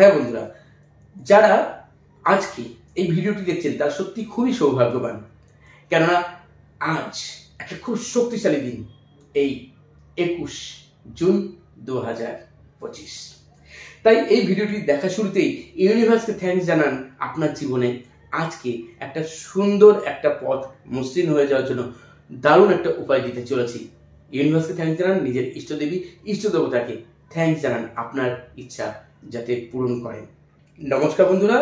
হ্যাঁ বন্ধুরা, যারা আজকে এই ভিডিওটি দেখছেন তারা সত্যি খুবই সৌভাগ্যবান। কেননা আজ একটা খুব শক্তিশালী দিন, এই 21 জুন 2025। তাই এই ভিডিওটি দেখা শুরুতেই ইউনিভার্সকে থ্যাঙ্কস জানান। আপনার জীবনে আজকে একটা সুন্দর একটা পথ মসৃণ হয়ে যাওয়ার জন্য দারুণ একটা উপায় দিতে চলেছি। ইউনিভার্সকে থ্যাঙ্কস জানান, নিজের ইষ্টদেবী ইষ্ট দেবতাকে থ্যাঙ্কস জানান আপনার ইচ্ছা যাতে পূরণ করেন। নমস্কার বন্ধুরা,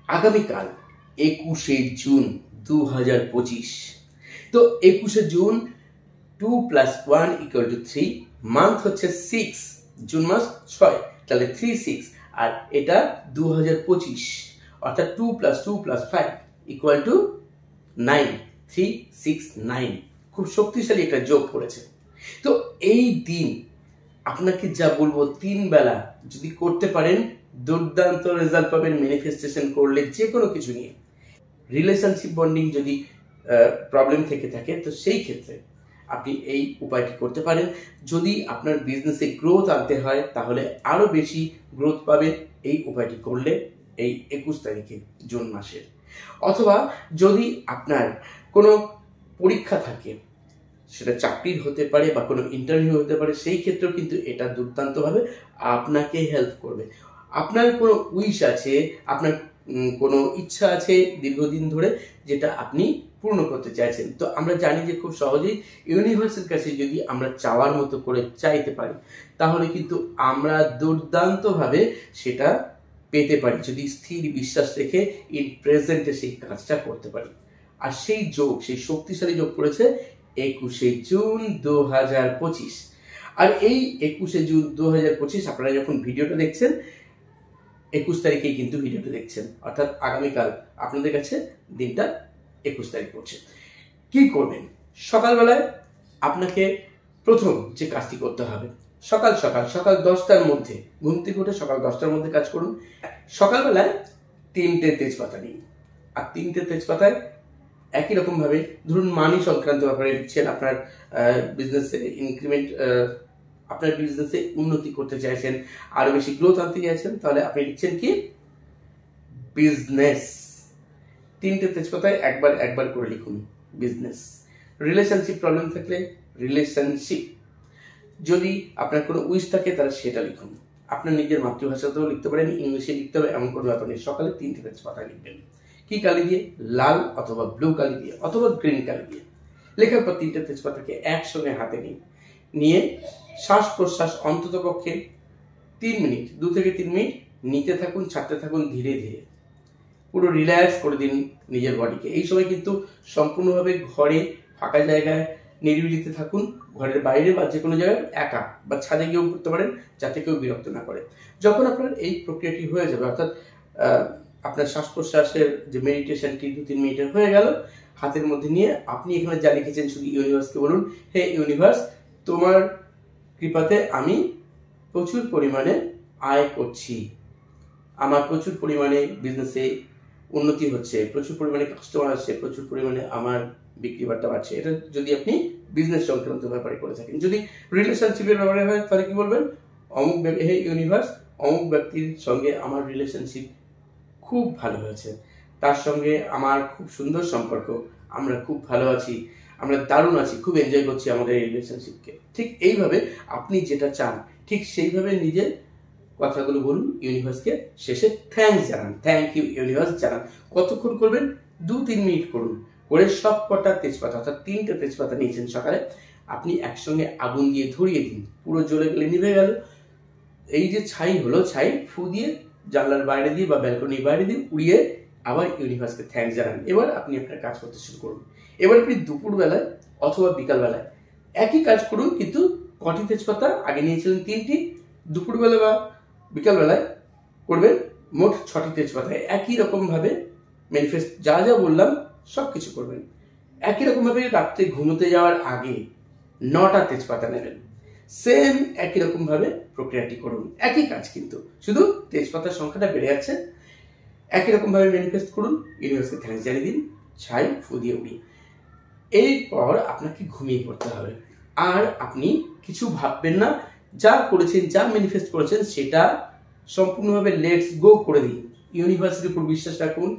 আগামীকাল 21শে জুন 2025। তো 21শে জুন 2 + 1 = 3, মান্থ হচ্ছে 6, জুন মাস 6, তাহলে 3-6, আর এটা 2025, অর্থাৎ 2 + 2 + 5 = 9, 3-6-9। খুব শক্তিশালী একটা যোগ করেছে। তো এই দিন আপনাকে যা বলবো 3 বেলা যদি করতে পারেন, দুর্দান্ত রেজাল্ট পাবেন ম্যানিফেস্টেশন করলে যে কোনো কিছু নিয়ে। রিলেশনশিপ বন্ডিং যদি প্রবলেম থেকে থাকে তো সেই ক্ষেত্রে আপনি এই উপায়টি করতে পারেন। যদি আপনার বিজনেসে গ্রোথ আনতে হয় তাহলে আরো বেশি গ্রোথ পাবেন এই উপায়টি করলে এই 21 তারিখে জুন মাসের। অথবা যদি আপনার কোনো পরীক্ষা থাকে, সেটা চাকরির হতে পারে বা কোনো ইন্টারভিউ হতে পারে, সেই ক্ষেত্রেও কিন্তু এটা দুর্দান্তভাবে আপনাকে হেল্প করবে। আপনার কোনো উইশ আছে, আপনার কোনো ইচ্ছা আছে দীর্ঘদিন ধরে যেটা আপনি পূর্ণ করতে চাইছেন, তো আমরা জানি যে খুব সহজেই ইউনিভার্সের কাছে যদি আমরা চাওয়ার মতো করে চাইতে পারি তাহলে কিন্তু আমরা দুর্দান্তভাবে সেটা পেতে পারি, যদি স্থির বিশ্বাস রেখে ইন প্রেজেন্টে সেই কাজটা করতে পারি। আর সেই যোগ, সেই শক্তিশালী যোগ পড়েছে 21শে জুন 2025। আর এই 21শে জুন 2025 আপনারা যখন ভিডিওটা দেখছেন 21 তারিখেই কিন্তু ভিডিওটা দেখছেন, অর্থাৎ আগামীকাল আপনাদের কাছে দিনটা 21 তারিখ পড়ছে। কি করবেন? সকালবেলায় আপনাকে প্রথম যে কাজটি করতে হবে, সকাল 10টার মধ্যে ঘুম থেকে উঠে সকাল 10টার মধ্যে কাজ করুন। সকালবেলায় 3টে তেজপাতা নিন, আর 3টে তেজপাতায় একই রকম ভাবে ধরুন মানি সংক্রান্ত ব্যাপারে লিখছেন, আপনার বিজনেসে ইনক্রিমেন্ট, আপনার বিজনেসে উন্নতি করতে চাইছেন, আরো বেশি গ্রোথ আনতে চাইছেন, তাহলে আপনি লিখছেন কি বিজনেস। 3টে তেজপাতায় একবার করে লিখুন বিজনেস। রিলেশনশিপ প্রবলেম থাকলে রিলেশনশিপ, যদি আপনার কোনো উইশ থাকে তাহলে সেটা লিখুন। আপনার নিজের মাতৃভাষাতেও লিখতে পারেন, ইংলিশে লিখতে হবে এমন কোনো ব্যাপার নেই। সকালে 3টে তেজপাতা লিখবেন। কি কালি দিয়ে? লাল অথবা ব্লু কালি দিয়ে অথবা গ্রিন কালি দিয়ে। লেখার পর 3টে তেজপাতাকে একসঙ্গে হাতে নিয়ে শ্বাস প্রশ্বাস অন্তত পক্ষে 3 মিনিট, 2 থেকে 3 মিনিট নিতে থাকুন, ছাড়তে থাকুন ধীরে ধীরে। পুরো রিল্যাক্স করে দিন নিজের বডিকে। এই সময় কিন্তু সম্পূর্ণভাবে ঘরে ফাঁকা জায়গায় নিরিবিলিতে থাকুন, ঘরের বাইরে বা যে কোনো জায়গায় একা বা ছাদে গিয়েও করতে পারেন, যাতে কেউ বিরক্ত না করে। যখন আপনার এই প্রক্রিয়াটি হয়ে যাবে, অর্থাৎ আপনার শ্বাস প্রশ্বাসের যে মেডিটেশনটি 2-3 মিনিটের হয়ে গেল, হাতের মধ্যে নিয়ে আপনি এখানে যা লিখেছেন শুধু ইউনিভার্সকে বলুন, হে ইউনিভার্স, তোমার কৃপাতে আমি প্রচুর পরিমাণে আয় করছি, আমার প্রচুর পরিমাণে বিজনেসে উন্নতি হচ্ছে, প্রচুর পরিমাণে কাস্টমার আসছে, প্রচুর পরিমাণে আমার বিক্রি বার্তা বাড়ছে। এটা যদি আপনি বিজনেস সংক্রান্ত ব্যাপারে করে থাকেন। যদি রিলেশনশিপের ব্যাপারে হয় তাহলে কি বলবেন? হে ইউনিভার্স, অমুক ব্যক্তির সঙ্গে আমার রিলেশনশিপ খুব ভালো হয়েছে, তার সঙ্গে আমার খুব সুন্দর সম্পর্ক, আমরা খুব ভালো আছি, আমরা দারুণ আছি, খুব এনজয় করছি আমাদের এই রিলেশনশিপকে। ঠিক এইভাবে আপনি যেটা চান ঠিক সেইভাবে নিজের কথাগুলো বলুন ইউনিভার্সকে। শেষে থ্যাঙ্কস জানান, থ্যাংক ইউ ইউনিভার্স জানান। কতক্ষণ করবেন? 2-3 মিনিট করুন। করে সব কটা তেজপাতা, অর্থাৎ 3টে তেজপাতা নিয়েছেন সকালে, আপনি একসঙ্গে আগুন দিয়ে ধরিয়ে দিন। পুরো জ্বলে গেলে নিভে গেল। এই যে ছাই হলো, ছাই ফু দিয়ে জানলার বাইরে দিয়ে বা ব্যালকনির বাইরে দিয়ে উড়িয়ে আবার ইউনিভার্সকে থ্যাঙ্কস জানান। এবার আপনি আপনার কাজ করতে শুরু করুন। এবার আপনি দুপুরবেলায় অথবা বিকালবেলায় একই কাজ করুন, কিন্তু কটি তেজপাতা আগে নিয়েছিলেন 3টি, দুপুরবেলা বা বিকালবেলায় করবেন মোট 6টি তেজপাতায়। একই রকম ভাবে ম্যানিফেস্ট যা যা বললাম সব কিছু করবেন। একই রকম ভাবে রাত্রে ঘুমোতে যাওয়ার আগে 9টা তেজপাতা নেবেন। সেম একই রকম ভাবে প্রক্রিয়াটি করুন। একই কাজ, কিন্তু শুধু তেজপাতার সংখ্যাটা বেড়ে যাচ্ছে। একই রকম ভাবে ম্যানিফেস্ট করুন, ইউনিভার্সকে থ্যাঙ্কস জানিয়ে দিন, ছাই ফু দিয়ে উড়িয়ে। এরপর আপনাকে ঘুমিয়ে পড়তে হবে। আর আপনি কিছু ভাববেন না, যা করেছেন, যা ম্যানিফেস্ট করেছেন সেটা সম্পূর্ণভাবে লেটস গো করে দিন। ইউনিভার্সিটির উপর বিশ্বাস রাখুন,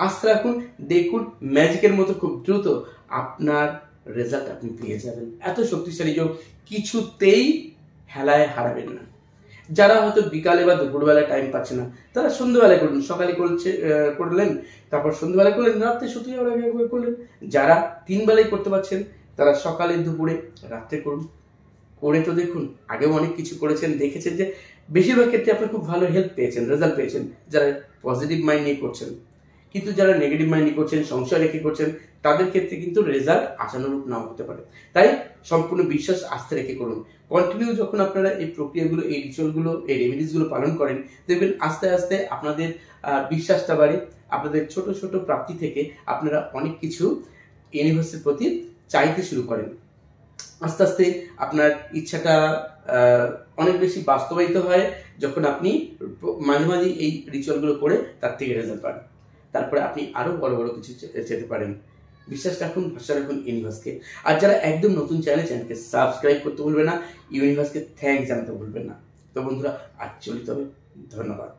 আস্থা রাখুন, দেখুন ম্যাজিকের মতো খুব দ্রুত আপনার রেজাল্ট আপনি পেয়ে যাবেন। এত শক্তিশালী যোগ, কিছুতেই হেলায় হারাবেন না। যারা হয়তো বিকালে বা দুপুরবেলা টাইম পাচ্ছে না, তারা সন্ধ্যাবেলায় করুন। সকালে করলেন, তারপর সন্ধ্যাবেলা করলেন, রাত্রে শুতে যাওয়ার আগে একবার করলেন। যারা 3 বেলায় করতে পারছেন, তারা সকালে, দুপুরে, রাত্রে করুন। করে তো দেখুন, আগেও অনেক কিছু করেছেন, দেখেছেন যে বেশিরভাগ ক্ষেত্রে আপনি খুব ভালো হেল্প পেয়েছেন, রেজাল্ট পেয়েছেন, যারা পজিটিভ মাইন্ড নিয়ে করছেন। কিন্তু যারা নেগেটিভ মাইন্ড নিয়ে করছেন, সংশয় রেখে করছেন, তাদের ক্ষেত্রে কিন্তু রেজাল্ট আশানুরূপ নাও হতে পারে। তাই সম্পূর্ণ বিশ্বাস আস্থা রেখে করুন। কন্টিনিউ যখন আপনারা এই প্রক্রিয়াগুলো, এই রিচুয়ালগুলো, এই রেমেডিসগুলো পালন করেন, দেখবেন আস্তে আস্তে আপনাদের বিশ্বাসটা বাড়ে। আপনাদের ছোট ছোট প্রাপ্তি থেকে আপনারা অনেক কিছু ইউনিভার্সিটির প্রতি চাইতে শুরু করেন। আস্তে আস্তে আপনার ইচ্ছাটা অনেক বেশি বাস্তবায়িত হয় যখন আপনি মাঝে মাঝে এই রিচুয়ালগুলো করে তার থেকে রেজাল্ট পান। তারপরে আপনি আরো বড় বড় কিছু যেতে পারেন। বিশ্বাস রাখুন, ভরসা রাখুন ইউনিভার্সকে। আর যারা একদম নতুন চ্যানেলকে সাবস্ক্রাইব করতে ভুলবেন না, ইউনিভার্সকে থ্যাঙ্কস জানাতে ভুলবেন না। তো বন্ধুরা, আজ চলিত হবে। ধন্যবাদ।